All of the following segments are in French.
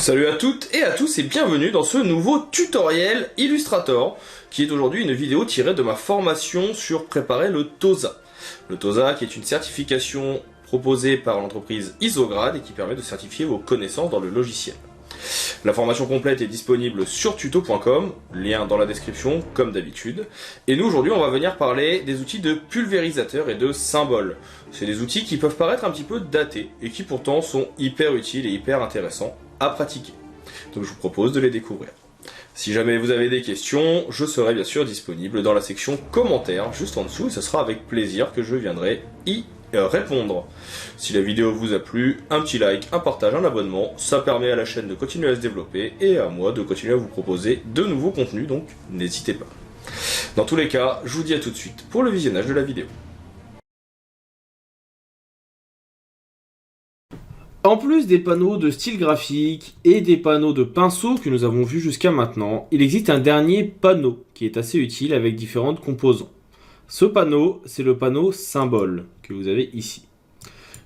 Salut à toutes et à tous et bienvenue dans ce nouveau tutoriel Illustrator qui est aujourd'hui une vidéo tirée de ma formation sur préparer le TOSA. Le TOSA qui est une certification proposée par l'entreprise Isograd et qui permet de certifier vos connaissances dans le logiciel. La formation complète est disponible sur tuto.com, lien dans la description comme d'habitude. Et nous aujourd'hui on va venir parler des outils de pulvérisateur et de symboles. C'est des outils qui peuvent paraître un petit peu datés et qui pourtant sont hyper utiles et hyper intéressants à pratiquer. Donc je vous propose de les découvrir. Si jamais vous avez des questions, je serai bien sûr disponible dans la section commentaires juste en dessous et ce sera avec plaisir que je viendrai y répondre. Si la vidéo vous a plu, un petit like, un partage, un abonnement, ça permet à la chaîne de continuer à se développer et à moi de continuer à vous proposer de nouveaux contenus, donc n'hésitez pas. Dans tous les cas, je vous dis à tout de suite pour le visionnage de la vidéo. En plus des panneaux de style graphique et des panneaux de pinceau que nous avons vus jusqu'à maintenant, il existe un dernier panneau qui est assez utile avec différentes composants. Ce panneau, c'est le panneau symbole que vous avez ici.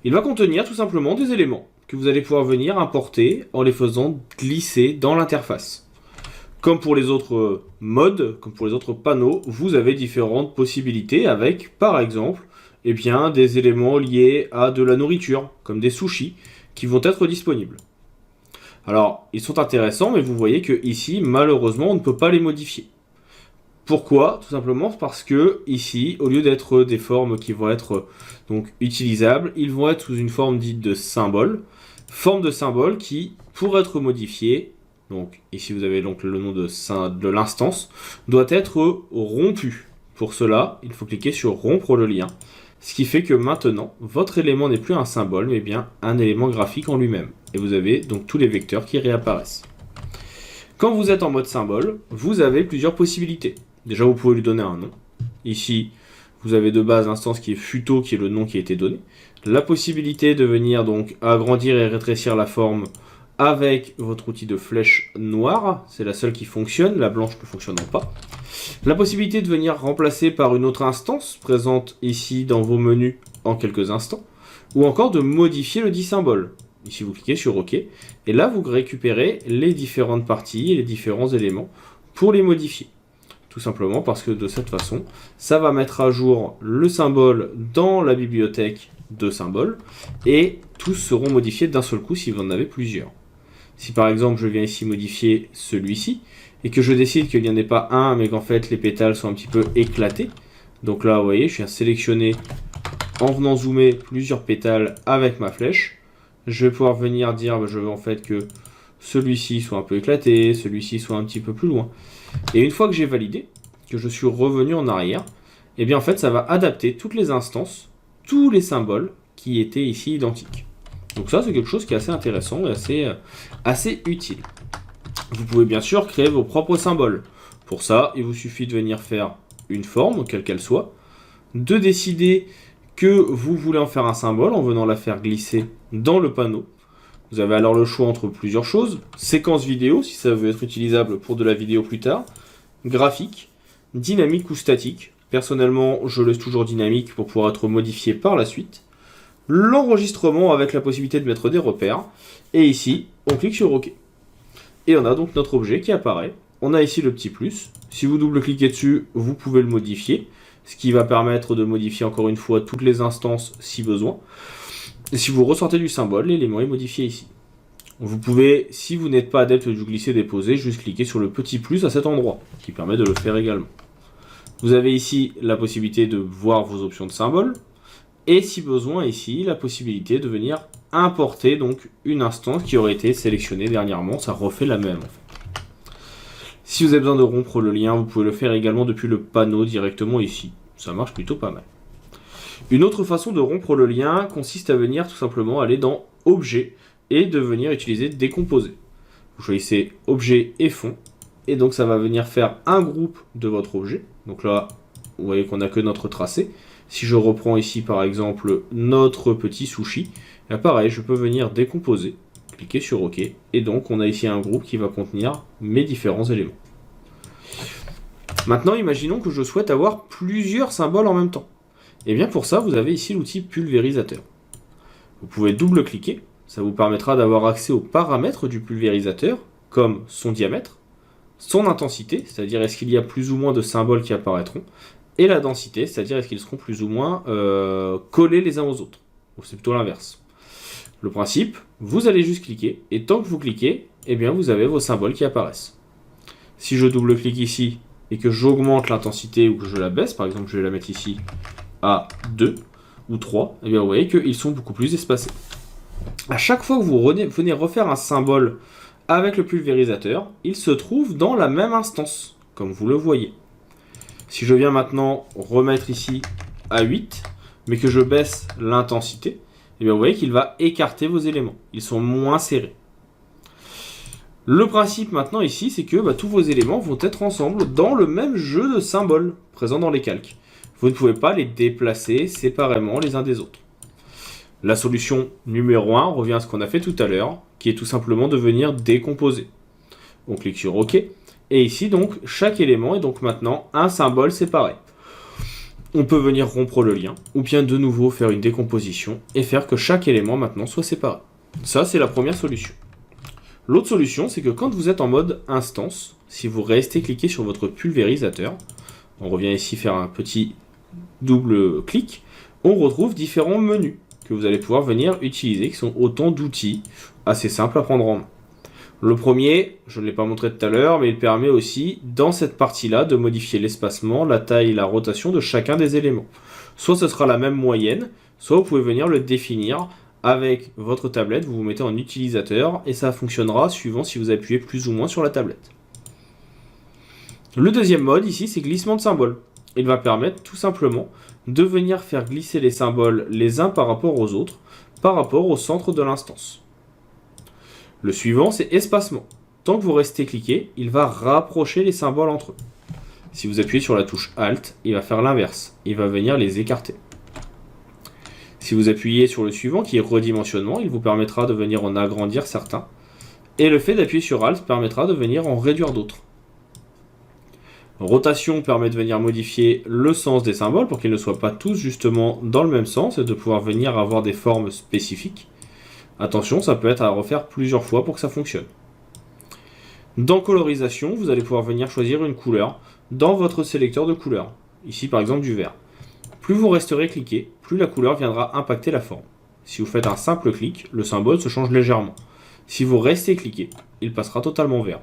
Il va contenir tout simplement des éléments que vous allez pouvoir venir importer en les faisant glisser dans l'interface. Comme pour les autres modes, comme pour les autres panneaux, vous avez différentes possibilités avec, par exemple, des éléments liés à de la nourriture, comme des sushis, qui vont être disponibles. Alors, ils sont intéressants, mais vous voyez que ici, malheureusement, on ne peut pas les modifier. Pourquoi? Tout simplement parce que ici, au lieu d'être des formes qui vont être donc utilisables, ils vont être sous une forme dite de symbole. Forme de symbole qui, pour être modifiée, donc ici vous avez donc le nom de l'instance, doit être rompu. Pour cela, il faut cliquer sur rompre le lien. Ce qui fait que maintenant, votre élément n'est plus un symbole, mais bien un élément graphique en lui-même. Et vous avez donc tous les vecteurs qui réapparaissent. Quand vous êtes en mode symbole, vous avez plusieurs possibilités. Déjà, vous pouvez lui donner un nom. Ici, vous avez de base l'instance qui est Futo, qui est le nom qui a été donné. La possibilité de venir donc agrandir et rétrécir la forme avec votre outil de flèche noire. C'est la seule qui fonctionne, la blanche ne fonctionnant pas. La possibilité de venir remplacer par une autre instance, présente ici dans vos menus en quelques instants. Ou encore de modifier le dit symbole. Ici, vous cliquez sur OK. Et là, vous récupérez les différentes parties et les différents éléments pour les modifier. Tout simplement parce que de cette façon, ça va mettre à jour le symbole dans la bibliothèque de symboles et tous seront modifiés d'un seul coup si vous en avez plusieurs. Si par exemple je viens ici modifier celui-ci et que je décide qu'il n'y en ait pas un mais qu'en fait les pétales sont un petit peu éclatés, donc là vous voyez je viens sélectionner en venant zoomer plusieurs pétales avec ma flèche, je vais pouvoir venir dire je veux en fait que celui-ci soit un peu éclaté, celui-ci soit un petit peu plus loin. Et une fois que j'ai validé, que je suis revenu en arrière, et bien en fait ça va adapter toutes les instances, tous les symboles qui étaient ici identiques. Donc ça c'est quelque chose qui est assez intéressant et assez utile. Vous pouvez bien sûr créer vos propres symboles. Pour ça, il vous suffit de venir faire une forme, quelle qu'elle soit, de décider que vous voulez en faire un symbole en venant la faire glisser dans le panneau. Vous avez alors le choix entre plusieurs choses. Séquence vidéo, si ça veut être utilisable pour de la vidéo plus tard. Graphique, dynamique ou statique. Personnellement, je laisse toujours dynamique pour pouvoir être modifié par la suite. L'enregistrement avec la possibilité de mettre des repères. Et ici, on clique sur OK. Et on a donc notre objet qui apparaît. On a ici le petit plus. Si vous double-cliquez dessus, vous pouvez le modifier. Ce qui va permettre de modifier encore une fois toutes les instances si besoin. Et si vous ressortez du symbole, l'élément est modifié ici. Vous pouvez, si vous n'êtes pas adepte du glisser-déposer, juste cliquer sur le petit plus à cet endroit, qui permet de le faire également. Vous avez ici la possibilité de voir vos options de symboles, et si besoin ici, la possibilité de venir importer donc une instance qui aurait été sélectionnée dernièrement, ça refait la même en fait. Si vous avez besoin de rompre le lien, vous pouvez le faire également depuis le panneau directement ici. Ça marche plutôt pas mal. Une autre façon de rompre le lien consiste à venir tout simplement aller dans Objet et de venir utiliser Décomposer. Vous choisissez Objet et Fond et donc ça va venir faire un groupe de votre objet. Donc là, vous voyez qu'on n'a que notre tracé. Si je reprends ici par exemple notre petit sushi, là, pareil, je peux venir décomposer, cliquer sur OK et donc on a ici un groupe qui va contenir mes différents éléments. Maintenant, imaginons que je souhaite avoir plusieurs symboles en même temps. Et bien pour ça, vous avez ici l'outil pulvérisateur. Vous pouvez double-cliquer ça vous permettra d'avoir accès aux paramètres du pulvérisateur, comme son diamètre, son intensité, c'est-à-dire est-ce qu'il y a plus ou moins de symboles qui apparaîtront, et la densité, c'est-à-dire est-ce qu'ils seront plus ou moins collés les uns aux autres. Ou c'est plutôt l'inverse. Le principe, vous allez juste cliquer, et tant que vous cliquez, eh bien vous avez vos symboles qui apparaissent. Si je double-clique ici, et que j'augmente l'intensité ou que je la baisse, par exemple je vais la mettre ici à 2 ou 3, eh bien vous voyez qu'ils sont beaucoup plus espacés. À chaque fois que vous venez refaire un symbole avec le pulvérisateur, il se trouve dans la même instance, comme vous le voyez. Si je viens maintenant remettre ici à 8, mais que je baisse l'intensité, eh bien vous voyez qu'il va écarter vos éléments. Ils sont moins serrés. Le principe maintenant ici, c'est que tous vos éléments vont être ensemble dans le même jeu de symboles présents dans les calques. Vous ne pouvez pas les déplacer séparément les uns des autres. La solution numéro 1 revient à ce qu'on a fait tout à l'heure, qui est tout simplement de venir décomposer. On clique sur OK, et ici donc chaque élément est donc maintenant un symbole séparé. On peut venir rompre le lien, ou bien de nouveau faire une décomposition, et faire que chaque élément maintenant soit séparé. Ça c'est la première solution. L'autre solution, c'est que quand vous êtes en mode instance, si vous restez cliqué sur votre pulvérisateur, on revient ici faire un petit double clic, on retrouve différents menus que vous allez pouvoir venir utiliser, qui sont autant d'outils assez simples à prendre en main. Le premier, je ne l'ai pas montré tout à l'heure, mais il permet aussi, dans cette partie-là, de modifier l'espacement, la taille et la rotation de chacun des éléments. Soit ce sera la même moyenne, soit vous pouvez venir le définir avec votre tablette, vous vous mettez en utilisateur et ça fonctionnera suivant si vous appuyez plus ou moins sur la tablette. Le deuxième mode ici, c'est glissement de symboles. Il va permettre tout simplement de venir faire glisser les symboles les uns par rapport aux autres, par rapport au centre de l'instance. Le suivant, c'est espacement. Tant que vous restez cliqué, il va rapprocher les symboles entre eux. Si vous appuyez sur la touche Alt, il va faire l'inverse. Il va venir les écarter. Si vous appuyez sur le suivant, qui est redimensionnement, il vous permettra de venir en agrandir certains. Et le fait d'appuyer sur Alt permettra de venir en réduire d'autres. Rotation permet de venir modifier le sens des symboles pour qu'ils ne soient pas tous justement dans le même sens et de pouvoir venir avoir des formes spécifiques. Attention, ça peut être à refaire plusieurs fois pour que ça fonctionne. Dans colorisation, vous allez pouvoir venir choisir une couleur dans votre sélecteur de couleurs. Ici par exemple du vert. Plus vous resterez cliqué, plus la couleur viendra impacter la forme. Si vous faites un simple clic, le symbole se change légèrement. Si vous restez cliqué, il passera totalement vert.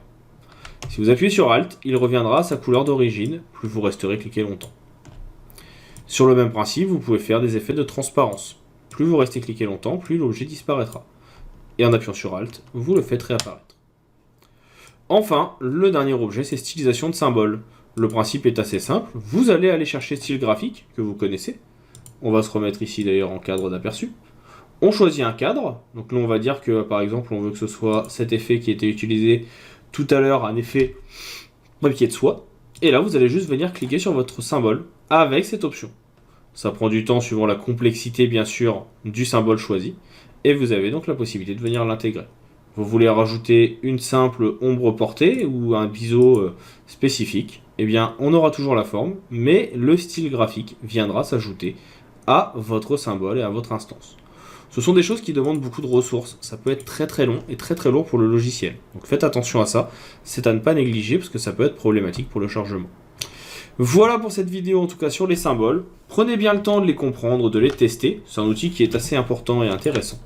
Si vous appuyez sur Alt, il reviendra à sa couleur d'origine, plus vous resterez cliqué longtemps. Sur le même principe, vous pouvez faire des effets de transparence. Plus vous restez cliqué longtemps, plus l'objet disparaîtra. Et en appuyant sur Alt, vous le faites réapparaître. Enfin, le dernier objet, c'est stylisation de symboles. Le principe est assez simple. Vous allez aller chercher style graphique, que vous connaissez. On va se remettre ici d'ailleurs en cadre d'aperçu. On choisit un cadre. Donc là, on va dire que par exemple, on veut que ce soit cet effet qui était utilisé tout à l'heure, un effet papier de soie. Et là, vous allez juste venir cliquer sur votre symbole avec cette option. Ça prend du temps suivant la complexité, bien sûr, du symbole choisi. Et vous avez donc la possibilité de venir l'intégrer. Vous voulez rajouter une simple ombre portée ou un biseau spécifique, eh bien, on aura toujours la forme, mais le style graphique viendra s'ajouter à votre symbole et à votre instance. Ce sont des choses qui demandent beaucoup de ressources. Ça peut être très très long et très très lourd pour le logiciel. Donc faites attention à ça. C'est à ne pas négliger parce que ça peut être problématique pour le chargement. Voilà pour cette vidéo en tout cas sur les symboles. Prenez bien le temps de les comprendre, de les tester. C'est un outil qui est assez important et intéressant.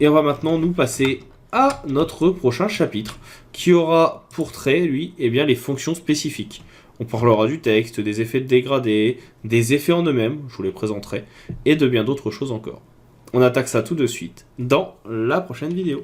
Et on va maintenant nous passer à notre prochain chapitre qui aura pour trait, lui, les fonctions spécifiques. On parlera du texte, des effets de dégradé, des effets en eux-mêmes, je vous les présenterai, et de bien d'autres choses encore. On attaque ça tout de suite dans la prochaine vidéo.